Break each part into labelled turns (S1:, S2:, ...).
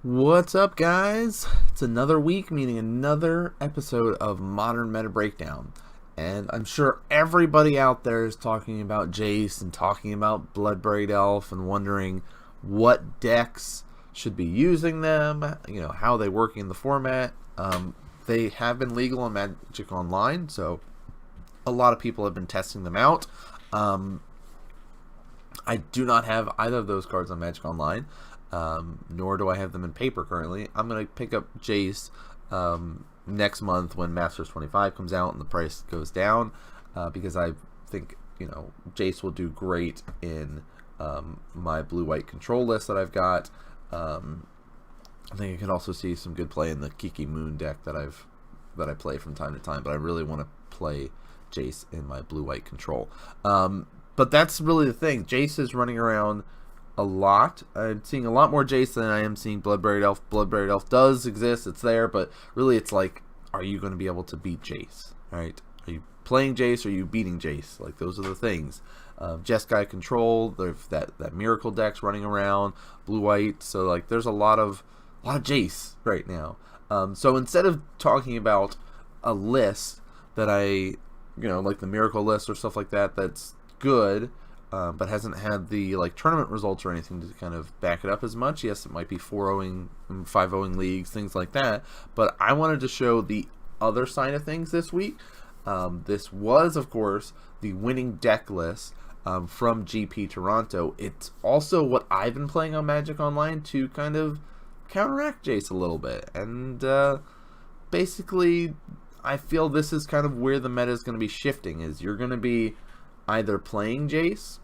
S1: What's up, guys? It's another week, meaning another episode of Modern Meta Breakdown. And I'm sure everybody out there is talking about Jace and talking about Bloodbraid Elf and wondering what decks should be using them, how they work in the format. They have been legal on Magic Online, so a lot of people have been testing them out. I do not have either of those cards on Magic Online. Nor do I have them in paper currently. I'm going to pick up Jace next month when Masters 25 comes out and the price goes down, because I think Jace will do great in my blue-white control list that I've got. I think I can also see some good play in the Kiki Moon deck that I play from time to time, but I really want to play Jace in my blue-white control. But that's really the thing. Jace is running around a lot. I'm seeing a lot more Jace than I am seeing Bloodbraid Elf. Bloodbraid Elf does exist, it's there, but really it's like, are you going to be able to beat Jace? Right? Are you playing Jace or are you beating Jace? Like, those are the things. Jeskai control, there's that miracle deck's running around, blue-white, so like there's a lot of Jace right now. So instead of talking about a list that like the miracle list or stuff like that, that's good, but hasn't had the tournament results or anything to kind of back it up as much. Yes, it might be 4-0ing, 5-0ing leagues, things like that, but I wanted to show the other side of things this week. This was, of course, the winning deck list from GP Toronto. It's also what I've been playing on Magic Online to kind of counteract Jace a little bit, and basically I feel this is kind of where the meta is going to be shifting, is you're going to be either playing Jace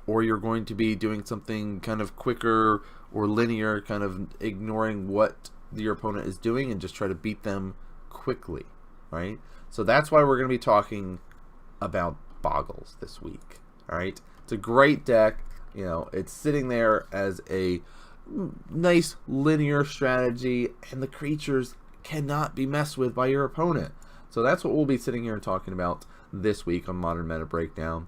S1: or you're going to be doing something kind of quicker or linear, kind of ignoring what your opponent is doing and just try to beat them quickly, right? So that's why we're going to be talking about Bogles this week. All right, it's a great deck. It's sitting there as a nice linear strategy, and the creatures cannot be messed with by your opponent. So that's what we'll be sitting here and talking about this week on Modern Meta Breakdown.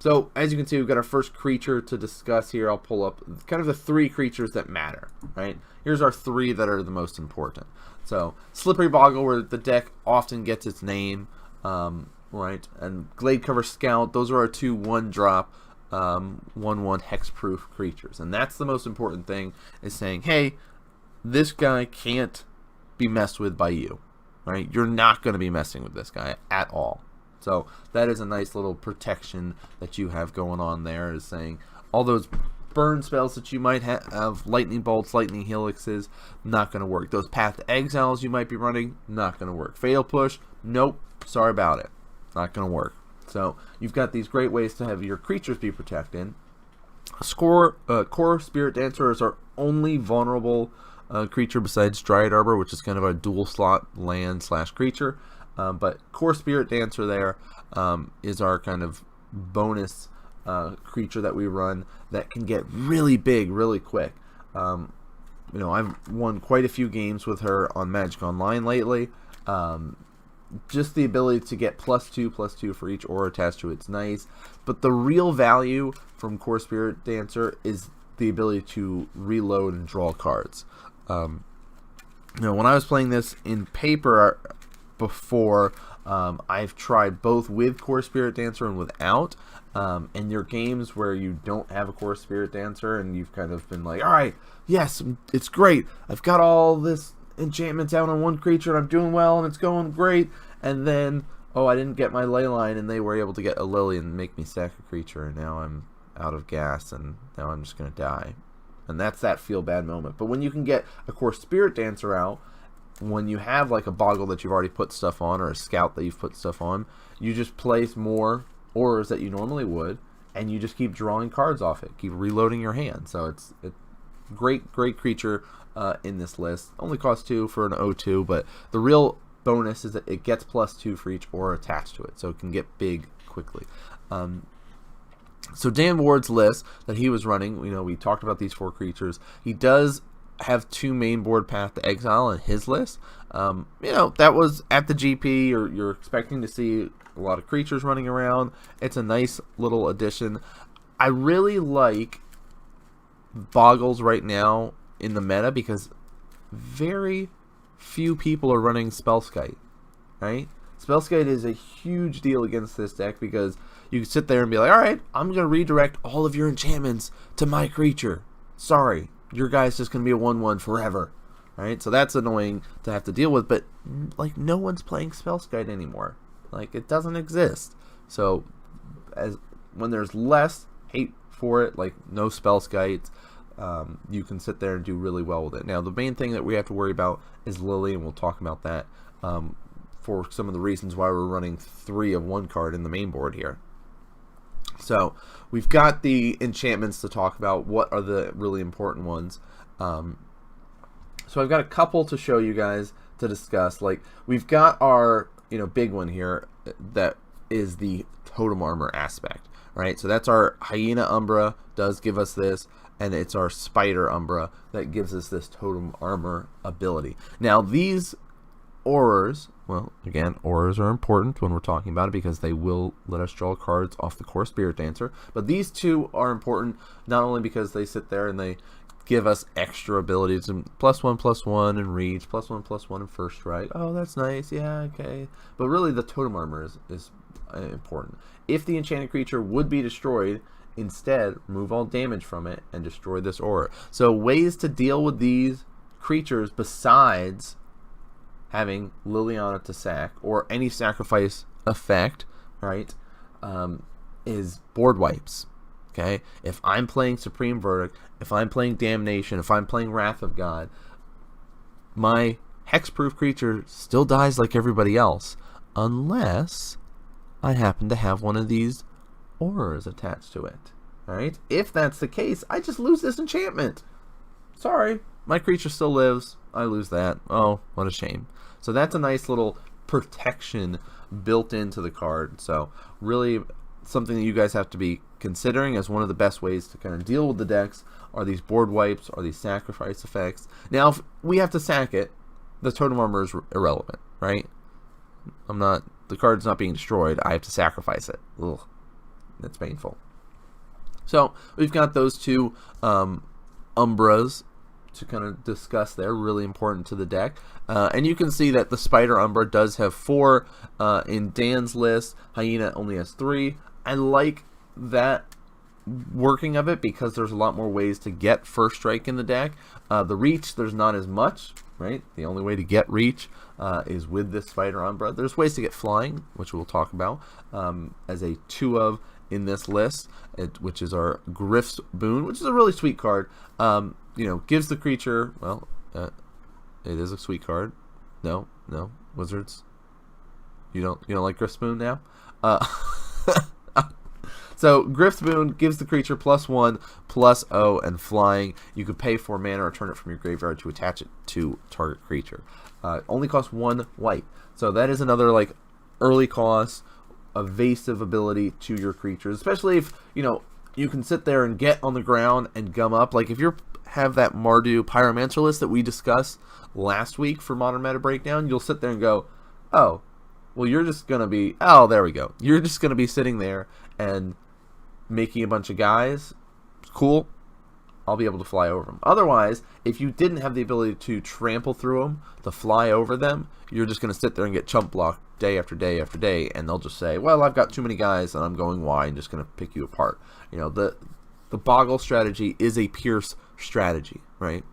S1: So as you can see, we've got our first creature to discuss here. I'll pull up kind of the three creatures that matter, right? Here's our three that are the most important. So Slippery Boggle, where the deck often gets its name, right? And Gladecover Scout, those are our two 1-drop 1/1 hexproof creatures. And that's the most important thing, is saying, hey, this guy can't be messed with by you. Right? You're not going to be messing with this guy at all. So that is a nice little protection that you have going on there, is saying all those burn spells that you might have, lightning bolts, lightning helixes, not going to work. Those Path to Exiles you might be running, not going to work. Fatal Push, nope, sorry about it, not going to work. So you've got these great ways to have your creatures be protected. Core Spirit Dancer is our only vulnerable creature besides Dryad Arbor, which is kind of a dual slot land / creature, but Core Spirit Dancer there is our kind of bonus creature that we run that can get really big really quick. I've won quite a few games with her on Magic Online lately. Just the ability to get +2/+2 for each aura attached to it's nice, but the real value from Core Spirit Dancer is the ability to reload and draw cards. When I was playing this in paper before, I've tried both with Core Spirit Dancer and without. And your games where you don't have a Core Spirit Dancer and you've kind of been like, all right, yes, it's great, I've got all this enchantments out on one creature and I'm doing well and it's going great, and then, oh, I didn't get my Leyline, and they were able to get a Lily and make me sack a creature, and now I'm out of gas and now I'm just going to die. And that's that feel bad moment. But when you can get a Core Spirit Dancer out, when you have like a Boggle that you've already put stuff on, or a Scout that you've put stuff on, you just place more auras that you normally would, and you just keep drawing cards off it, keep reloading your hand. So it's great creature in this list. Only costs 2 for an 0/2, but the real bonus is that it gets +2 for each aura attached to it, so it can get big quickly. So Dan Ward's list that he was running, we talked about these 4 creatures. He does have 2 main board Path to Exile in his list. That was at the GP. You're expecting to see a lot of creatures running around. It's a nice little addition. I really like Bogles right now in the meta because very few people are running Spellskite, right? Spellskite is a huge deal against this deck because you can sit there and be like, alright, I'm going to redirect all of your enchantments to my creature. Sorry, your guy's just going to be a 1/1 forever. Right? So that's annoying to have to deal with, but like no one's playing Spellskite anymore. Like it doesn't exist. So when there's less hate for it, like no Spellskites, you can sit there and do really well with it. Now the main thing that we have to worry about is Lily, and we'll talk about that for some of the reasons why we're running 3 of 1 card in the main board here. So we've got the enchantments to talk about. What are the really important ones? So I've got a couple to show you guys to discuss. Like we've got our big one here that is the totem armor aspect, right? So that's our Hyena Umbra does give us this, and it's our Spider Umbra that gives us this totem armor ability. Now these auras, well, again, auras are important when we're talking about it because they will let us draw cards off the core Spirit Dancer. But these two are important not only because they sit there and they give us extra abilities and +1/+1 in reach, +1/+1 in first strike. Oh, that's nice. Yeah, okay. But really, the totem armor is important. If the enchanted creature would be destroyed, instead remove all damage from it and destroy this aura. So ways to deal with these creatures besides having Liliana to sack or any sacrifice effect, right? Is board wipes. Okay, if I'm playing Supreme Verdict, if I'm playing Damnation, if I'm playing Wrath of God, my hexproof creature still dies like everybody else, unless I happen to have one of these auras attached to it. Alright? If that's the case, I just lose this enchantment. Sorry, my creature still lives. I lose that. Oh, what a shame. So that's a nice little protection built into the card. So really something that you guys have to be considering as one of the best ways to kind of deal with the decks are these board wipes, are these sacrifice effects. Now, if we have to sack it, the totem armor is irrelevant, right? The card's not being destroyed. I have to sacrifice it. Ugh, that's painful. So we've got those two Umbras to kind of discuss there, really important to the deck. And you can see that the Spider Umbra does have 4 in Dan's list. Hyena only has 3. I like that working of it because there's a lot more ways to get first strike in the deck. The reach, there's not as much, right? The only way to get reach is with this Spider Umbra. There's ways to get flying, which we'll talk about as a 2 of in this list, which is our Griff's Boon, which is a really sweet card. Gives the creature, well, it is a sweet card. No, Wizards, you don't like Griff's Boon now? So Griff's Boon gives the creature +1/+0 and flying. You could pay 4 mana or return it from your graveyard to attach it to target creature. Only costs 1 white. So that is another like early cost, evasive ability to your creatures, especially if you can sit there and get on the ground and gum up. Like if you have that Mardu Pyromancer list that we discussed last week for Modern Meta Breakdown, you'll sit there and go, oh, well, you're just going to be, oh, there we go. You're just going to be sitting there and making a bunch of guys. Cool. I'll be able to fly over them. Otherwise, if you didn't have the ability to trample through them, to fly over them, you're just going to sit there and get chump blocked day after day after day, and they'll just say, well, I've got too many guys and I'm going wide and just going to pick you apart. The Boggle strategy is a Pierce strategy, right?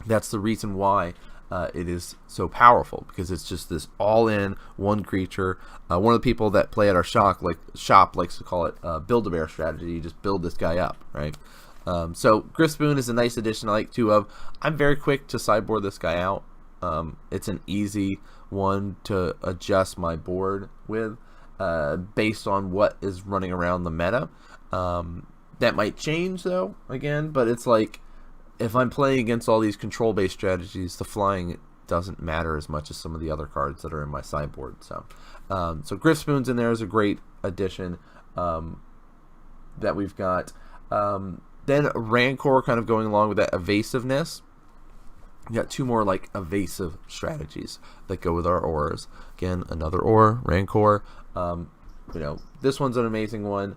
S1: That's the reason why it is so powerful, because it's just this all-in one creature. One of the people that play at our shop likes to call it Build-A-Bear strategy. You just build this guy up, right? So Griff's Boon is a nice addition I like 2 of. I'm very quick to sideboard this guy out. It's an easy one to adjust my board with based on what is running around the meta. That might change though, again, but it's like if I'm playing against all these control-based strategies, the flying doesn't matter as much as some of the other cards that are in my sideboard. So Griff's Boon's in there is a great addition that we've got. Then Rancor, kind of going along with that evasiveness. We got 2 more like evasive strategies that go with our auras. Again, another aura, Rancor. This one's an amazing one.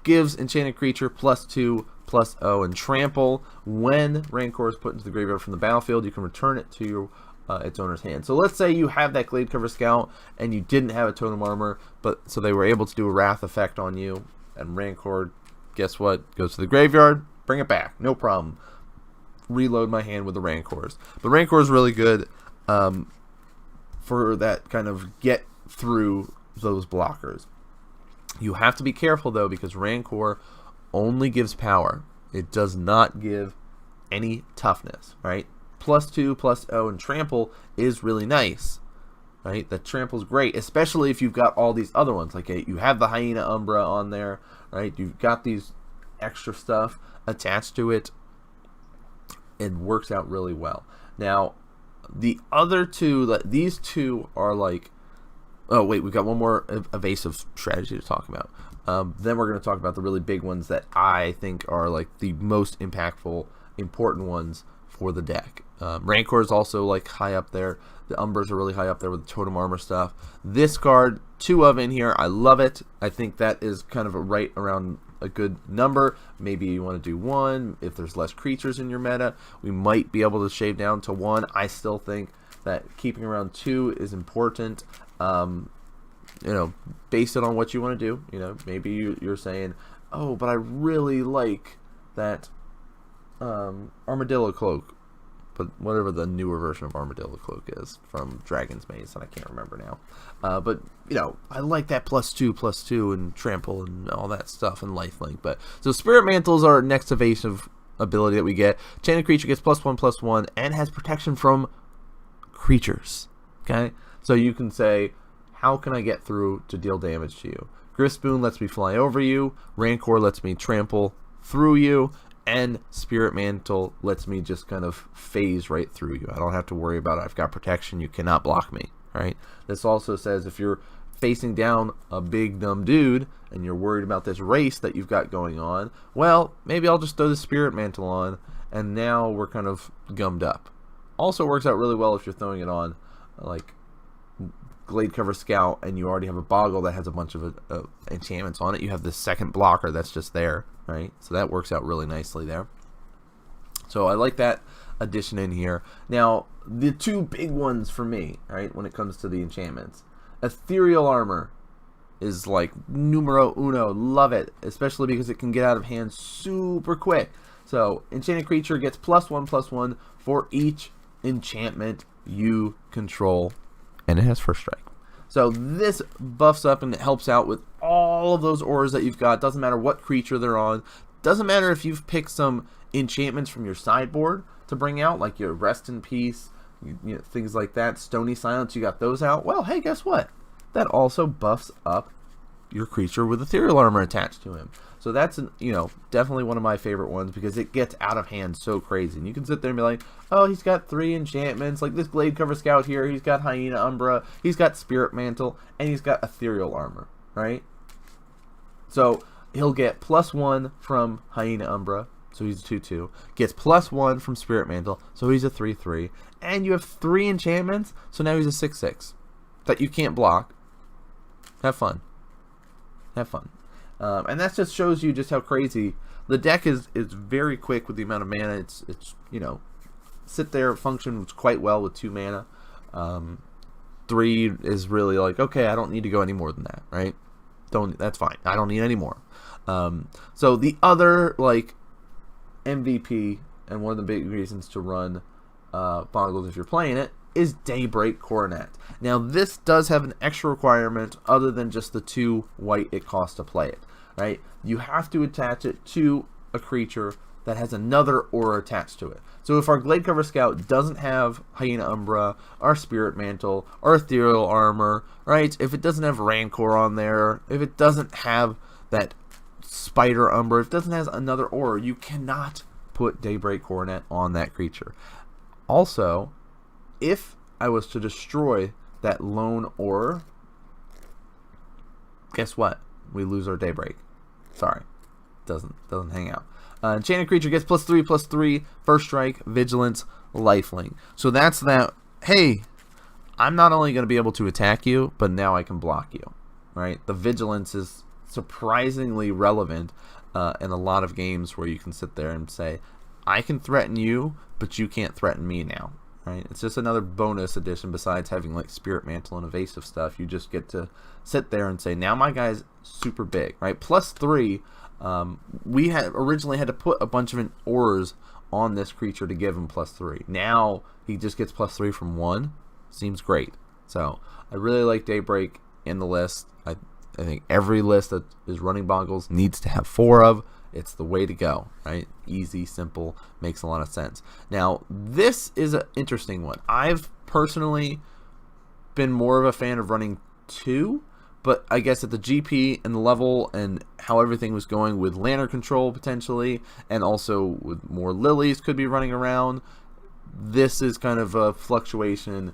S1: Gives enchanted creature +2/+ plus O and trample. When Rancor is put into the graveyard from the battlefield, you can return it to its owner's hand. So let's say you have that Glade Cover Scout and you didn't have a Totem Armor, but so they were able to do a Wrath effect on you, and Rancor, guess what, goes to the graveyard, bring it back, no problem. Reload my hand with the Rancors. But Rancor is really good for that kind of get through those blockers. You have to be careful though, because Rancor only gives power. It does not give any toughness, right? +2, +0, and trample is really nice, right? The trample's great, especially if you've got all these other ones. Like you have the Hyena Umbra on there, right? You've got these extra stuff attached to it. It works out really well. Now, the other two, these two are like, oh wait, we've got one more evasive strategy to talk about. Then we're going to talk about the really big ones that I think are like the most impactful, important ones for the deck. Rancor is also like high up there. The Umbers are really high up there with the Totem Armor stuff. This card, 2 of in here, I love it. I think that is kind of right around a good number. Maybe you want to do 1 if there's less creatures in your meta. We might be able to shave down to 1. I still think that keeping around 2 is important. You know, base it on what you want to do. You know, maybe you're saying, oh, but I really like that Armadillo Cloak, but whatever the newer version of Armadillo Cloak is from Dragon's Maze, and I can't remember now. But you know, I like that +2/+2 and trample and all that stuff and lifelink. But so Spirit Mantle's our next evasive ability that we get. Enchanted creature gets +1/+1 and has protection from creatures. Okay, so you can say, how can I get through to deal damage to you? Griffspoon lets me fly over you. Rancor lets me trample through you. And Spirit Mantle lets me just kind of phase right through you. I don't have to worry about it. I've got protection. You cannot block me, right? This also says if you're facing down a big dumb dude and you're worried about this race that you've got going on, well, maybe I'll just throw the Spirit Mantle on, and now we're kind of gummed up. Also works out really well if you're throwing it on like Glade Cover Scout and you already have a Boggle that has a bunch of enchantments on it. You have this second blocker that's just there, right? So that works out really nicely there. So I like that addition in here. Now, the 2 big ones for me, right, when it comes to the enchantments. Ethereal Armor is like numero uno. Love it, especially because it can get out of hand super quick. So enchanted creature gets +1/+1 for each enchantment you control, and it has first strike. So this buffs up and it helps out with all of those auras that you've got. Doesn't matter what creature they're on. Doesn't matter if you've picked some enchantments from your sideboard to bring out, like your Rest in Peace, you know, things like that. Stony Silence, you got those out. Well, hey, guess what? That also buffs up your creature with Ethereal Armor attached to him. So that's, you know, definitely one of my favorite ones because it gets out of hand so crazy. And you can sit there and be like, oh, he's got 3 enchantments. Like this Glade Cover Scout here, he's got Hyena Umbra, he's got Spirit Mantle, and he's got Ethereal Armor, right? So he'll get +1 from Hyena Umbra, so he's a 2/2. Gets +1 from Spirit Mantle, so he's a 3/3. And you have 3 enchantments, so now he's a 6/6 that you can't block. Have fun. Have fun. And that just shows you just how crazy the deck is very quick with the amount of mana. It's you know, sit there, functions quite well with 2 mana. 3 is really like, okay, I don't need to go any more than that, right? That's fine. I don't need any more. So the other like MVP and one of the big reasons to run Bogles if you're playing it is Daybreak Coronet. Now this does have an extra requirement other than just the 2 white it costs to play it, right? You have to attach it to a creature that has another aura attached to it. So if our Glade Cover Scout doesn't have Hyena Umbra, or Spirit Mantle, or Ethereal Armor, right? If it doesn't have Rancor on there, if it doesn't have that Spider Umbra, if it doesn't have another aura, you cannot put Daybreak Coronet on that creature. Also, if I was to destroy that lone aura, guess what? We lose our Daybreak. Sorry, doesn't hang out. Enchanted creature gets +3/+3, first strike, vigilance, lifelink. So that's that. Hey, I'm not only going to be able to attack you, but now I can block you. Right? The vigilance is surprisingly relevant in a lot of games where you can sit there and say, I can threaten you, but you can't threaten me now. Right? It's just another bonus addition besides having like Spirit Mantle and evasive stuff. You just get to sit there and say, now my guy's super big, right? +3. We had originally had to put a bunch of auras on this creature to give him +3. Now he just gets +3 from 1. Seems great. So I really like Daybreak in the list. I think every list that is running Bogles needs to have 4 of. It's the way to go, right? Easy, simple, makes a lot of sense. Now, this is an interesting one. I've personally been more of a fan of running 2, but I guess at the GP and the level and how everything was going with Lantern Control potentially, and also with more Lilies could be running around, this is kind of a fluctuation.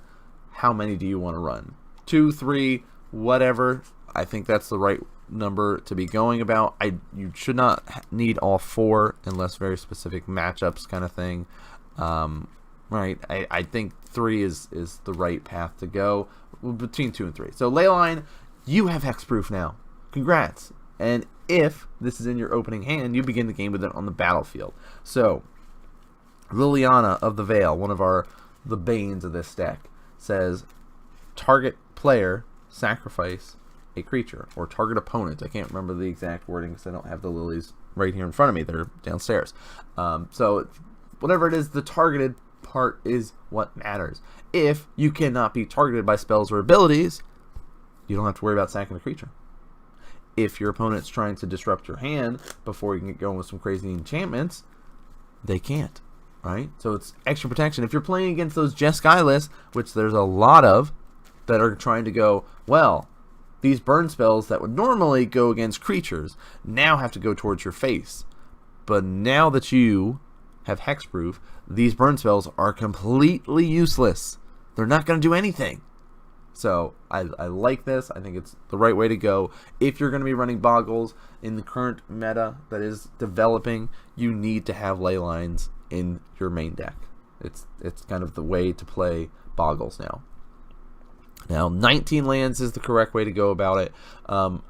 S1: How many do you want to run? 2, 3, whatever. I think that's the right number to be going about. You should not need all 4 unless very specific matchups kind of thing. Right? I think 3 is the right path to go between 2 and 3. So Leyline, you have hexproof now. Congrats. And if this is in your opening hand, you begin the game with it on the battlefield. So Liliana of the Veil, one of the banes of this deck, says target player sacrifice a creature, or target opponent. I can't remember the exact wording because I don't have the lilies right here in front of me. They're downstairs. So whatever it is, the targeted part is what matters. If you cannot be targeted by spells or abilities, you don't have to worry about sacking a creature. If your opponent's trying to disrupt your hand before you can get going with some crazy enchantments, they can't. Right? So it's extra protection. If you're playing against those Jeskai lists, which there's a lot of, that are trying to go, well, these burn spells that would normally go against creatures now have to go towards your face. But now that you have hexproof, these burn spells are completely useless. They're not going to do anything. So I like this. I think it's the right way to go. If you're going to be running Bogles in the current meta that is developing, you need to have ley lines in your main deck. It's kind of the way to play Bogles now. Now, 19 lands is the correct way to go about it.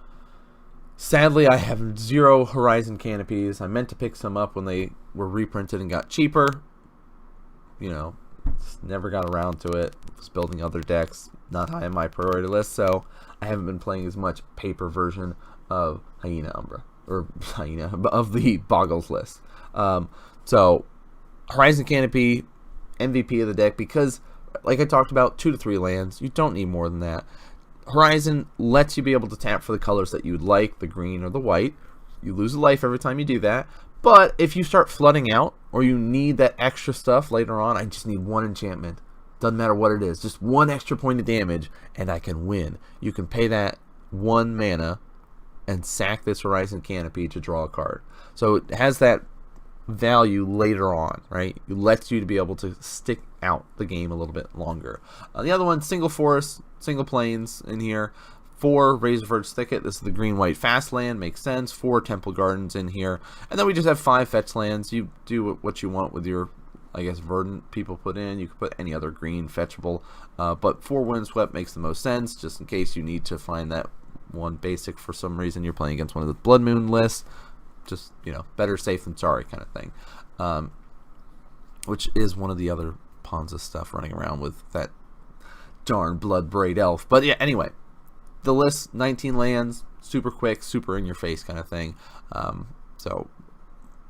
S1: Sadly, I have 0 Horizon Canopies. I meant to pick some up when they were reprinted and got cheaper. You know, just never got around to it. Was building other decks, not high on my priority list, so I haven't been playing as much paper version of Hyena Umbra, or Hyena, of the Bogles list. So, Horizon Canopy, MVP of the deck, because like I talked about, 2 to 3 lands. You don't need more than that. Horizon lets you be able to tap for the colors that you would like, the green or the white. You lose a life every time you do that. But if you start flooding out, or you need that extra stuff later on, I just need 1 enchantment. Doesn't matter what it is. Just 1 extra point of damage, and I can win. You can pay that 1 mana and sack this Horizon Canopy to draw a card. So it has that value later on, right? It lets you to be able to stick out the game a little bit longer. The other one, single forest, single plains in here. 4 Razorverge Thicket. This is the green-white fast land. Makes sense. 4 Temple Gardens in here. And then we just have 5 fetch lands. You do what you want with your, I guess, verdant people put in. You could put any other green fetchable. But 4 Windswept makes the most sense, just in case you need to find that one basic for some reason. You're playing against one of the Blood Moon lists. Just, you know, better safe than sorry kind of thing. Which is one of the other Ponza stuff running around with that darn Blood Braid Elf. But yeah, anyway, the list, 19 lands, super quick, super in your face kind of thing. So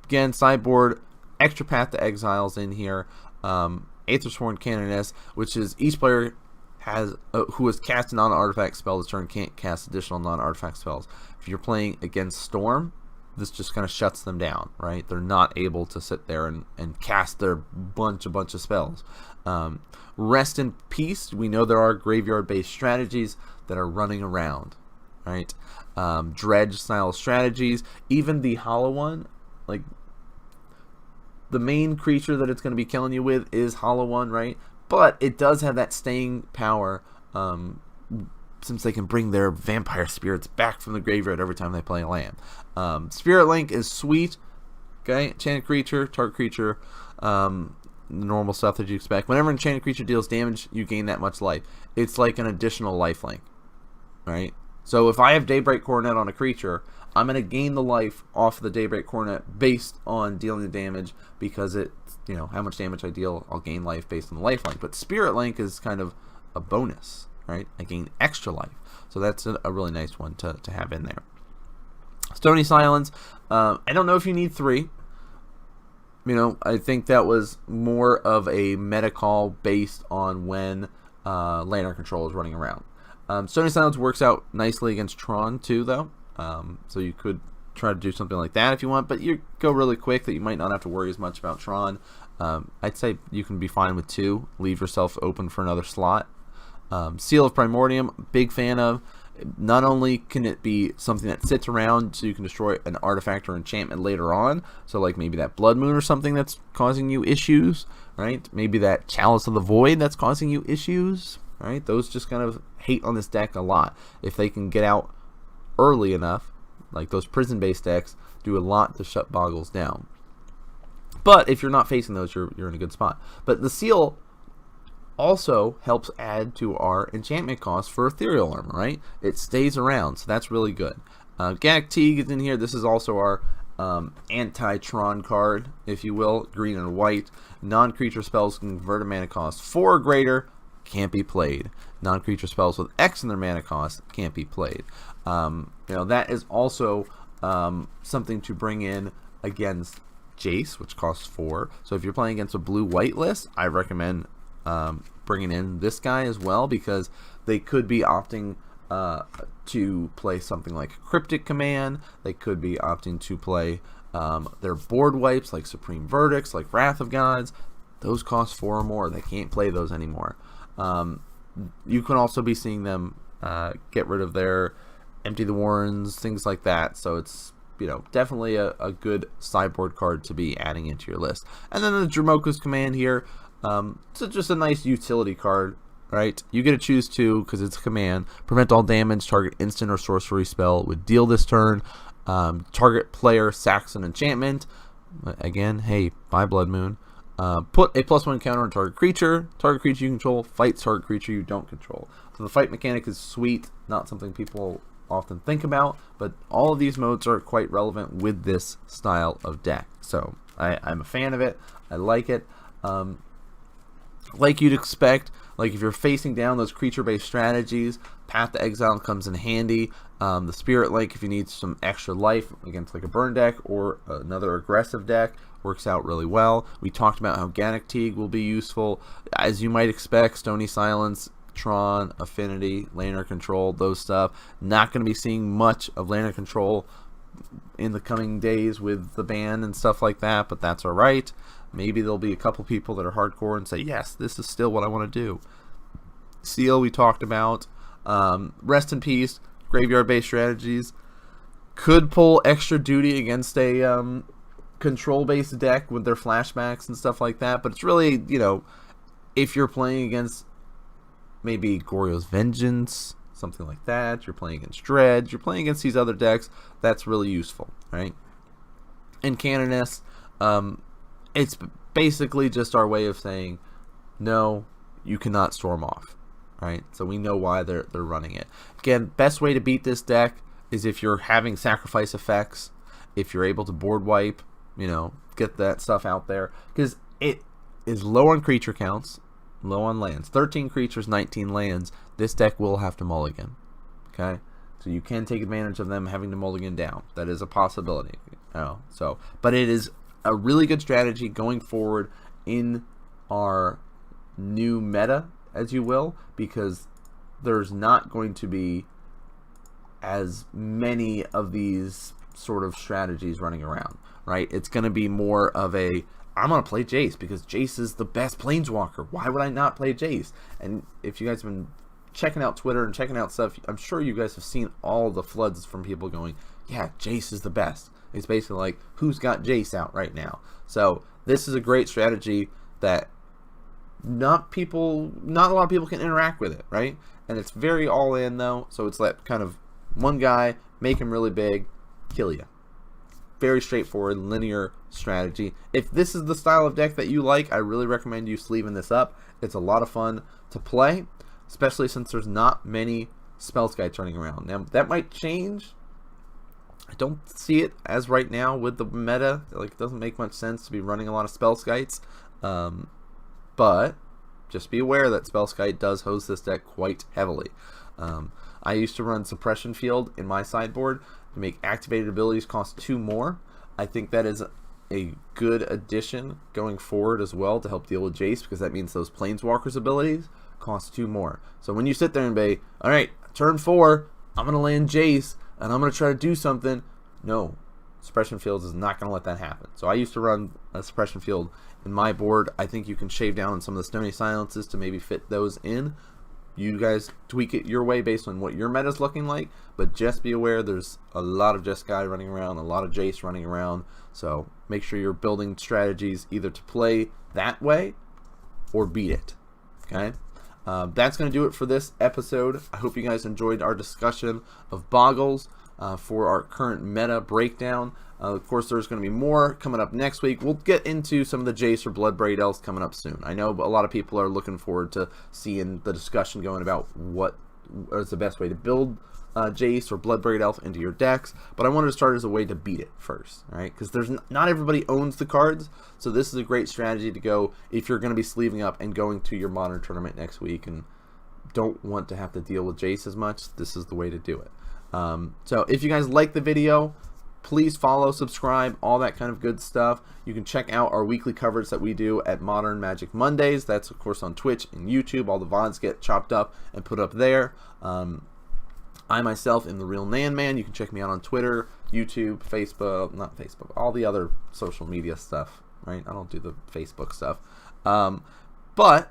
S1: again, sideboard, extra Path to Exiles in here. Aethersworn Canoness, which is each player has who has cast a non-artifact spell this turn can't cast additional non-artifact spells. If you're playing against Storm, this just kind of shuts them down, right? They're not able to sit there and cast their bunch of spells. Rest in Peace. We know there are graveyard-based strategies that are running around, right? Dredge-style strategies. Even the Hollow one, like the main creature that it's going to be killing you with is Hollow one, right? But it does have that staying power, since they can bring their vampire spirits back from the graveyard every time they play a land. Spirit Link is sweet. Okay, enchanted creature, target creature, normal stuff that you expect. Whenever an enchanted creature deals damage, you gain that much life. It's like an additional lifelink, right? So if I have Daybreak Coronet on a creature, I'm going to gain the life off the Daybreak Coronet based on dealing the damage, because it, how much damage I deal, I'll gain life based on the life link. But Spirit Link is kind of a bonus, right? I gain extra life. So that's a really nice one to have in there. Stony Silence, I don't know if you need 3. I think that was more of a meta call based on when Lantern Control is running around. Stony Silence works out nicely against Tron too, though. So you could try to do something like that if you want, but you go really quick that you might not have to worry as much about Tron. I'd say you can be fine with 2. Leave yourself open for another slot. Seal of Primordium, big fan of. Not only can it be something that sits around so you can destroy an artifact or enchantment later on, so like maybe that Blood Moon or something that's causing you issues, right? Maybe that Chalice of the Void that's causing you issues, right? Those just kind of hate on this deck a lot. If they can get out early enough, like those prison-based decks do a lot to shut Bogles down. But if you're not facing those, you're in a good spot. But the Seal also helps add to our enchantment cost for Ethereal Armor, right? It stays around, so that's really good. Gak Teague is in here. This is also our anti-Tron card, if you will, green and white. Non-creature spells can convert a mana cost 4 or greater, can't be played. Non-creature spells with X in their mana cost can't be played. That is also something to bring in against Jace, which costs 4. So if you're playing against a blue-white list, I recommend bringing in this guy as well, because they could be opting to play something like Cryptic Command. They could be opting to play their board wipes like Supreme Verdicts, like Wrath of Gods. Those cost 4 or more. They can't play those anymore. You can also be seeing them get rid of their Empty the Warrens, things like that. So it's definitely a good sideboard card to be adding into your list. And then the Dromoka's Command here. So just a nice utility card, right? You get to choose 2 because it's a command. Prevent all damage. Target instant or sorcery spell would deal this turn. Target player sacks an enchantment. Again, hey, buy Blood Moon. Put a +1 counter on target creature. Target creature you control fights target creature you don't control. So the fight mechanic is sweet. Not something people often think about, but all of these modes are quite relevant with this style of deck. So I'm a fan of it. I like it. Like you'd expect, like if you're facing down those creature-based strategies, Path to Exile comes in handy. The Spirit Link, if you need some extra life against like a burn deck or another aggressive deck, works out really well. We talked about how Gak Teague will be useful. As you might expect, Stony Silence, Tron, Affinity, Lantern Control, those stuff. Not going to be seeing much of Lantern Control in the coming days with the ban and stuff like that, but that's alright. Maybe there'll be a couple people that are hardcore and say, yes, this is still what I want to do. Seal, we talked about. Rest in Peace, graveyard-based strategies. Could pull extra duty against a control-based deck with their flashbacks and stuff like that, but it's really, if you're playing against maybe Goryo's Vengeance, something like that, you're playing against Dredge, you're playing against these other decks, that's really useful, right? And Canoness, it's basically just our way of saying, no, you cannot storm off, right? So we know why they're running it. Again, best way to beat this deck is if you're having sacrifice effects, if you're able to board wipe, get that stuff out there, because it is low on creature counts, low on lands. 13 creatures, 19 lands. This deck will have to mulligan, okay? So you can take advantage of them having to mulligan down. That is a possibility. But it is a really good strategy going forward in our new meta, as you will, because there's not going to be as many of these sort of strategies running around, right? It's going to be more of a, I'm going to play Jace because Jace is the best planeswalker. Why would I not play Jace? And if you guys have been checking out Twitter and checking out stuff, I'm sure you guys have seen all the floods from people going, yeah, Jace is the best. It's basically like, who's got Jace out right now? So this is a great strategy that not a lot of people can interact with it, right? And it's very all in though, so it's like kind of one guy, make him really big, kill you. Very straightforward, linear strategy. If this is the style of deck that you like, I really recommend you sleeving this up. It's a lot of fun to play, especially since there's not many spell skites running around. Now that might change. I don't see it as right now with the meta. Like, it doesn't make much sense to be running a lot of spell skites. But just be aware that spell skite does host this deck quite heavily. I used to run suppression field in my sideboard to make activated abilities cost 2 more. I think that is a good addition going forward as well to help deal with Jace, because that means those Planeswalkers abilities cost 2 more. So when you sit there and be, alright, turn 4, I'm going to land Jace, and I'm going to try to do something. No, suppression fields is not going to let that happen. So I used to run a suppression field in my board. I think you can shave down on some of the Stony Silences to maybe fit those in. You guys tweak it your way based on what your meta is looking like, but just be aware there's a lot of Jeskai running around, a lot of Jace running around, so make sure you're building strategies either to play that way or beat it. Okay? That's going to do it for this episode. I hope you guys enjoyed our discussion of Bogles for our current meta breakdown. Of course, there's going to be more coming up next week. We'll get into some of the Jace or Bloodbraid Elves coming up soon. I know a lot of people are looking forward to seeing the discussion going about what is the best way to build Jace or Bloodbraid Elf into your decks, but I wanted to start as a way to beat it first, right? Because there's not everybody owns the cards, so this is a great strategy to go if you're going to be sleeving up and going to your Modern tournament next week and don't want to have to deal with Jace as much. This is the way to do it. So if you guys like the video, please follow, subscribe, all that kind of good stuff. You can check out our weekly coverage that we do at Modern Magic Mondays. That's, of course, on Twitch and YouTube. All the VODs get chopped up and put up there. I myself am the Real Nan Man. You can check me out on Twitter, YouTube, Facebook, not Facebook, all the other social media stuff, right? I don't do the Facebook stuff. But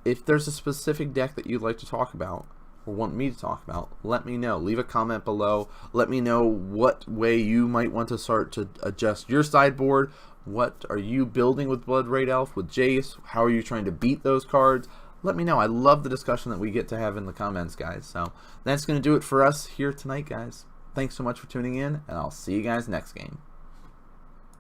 S1: if there's a specific deck that you'd like to talk about or want me to talk about, let me know. Leave a comment below. Let me know what way you might want to start to adjust your sideboard. What are you building with Bloodbraid Elf, with Jace? How are you trying to beat those cards? Let me know. I love the discussion that we get to have in the comments, guys. So that's going to do it for us here tonight, guys. Thanks so much for tuning in, and I'll see you guys next game.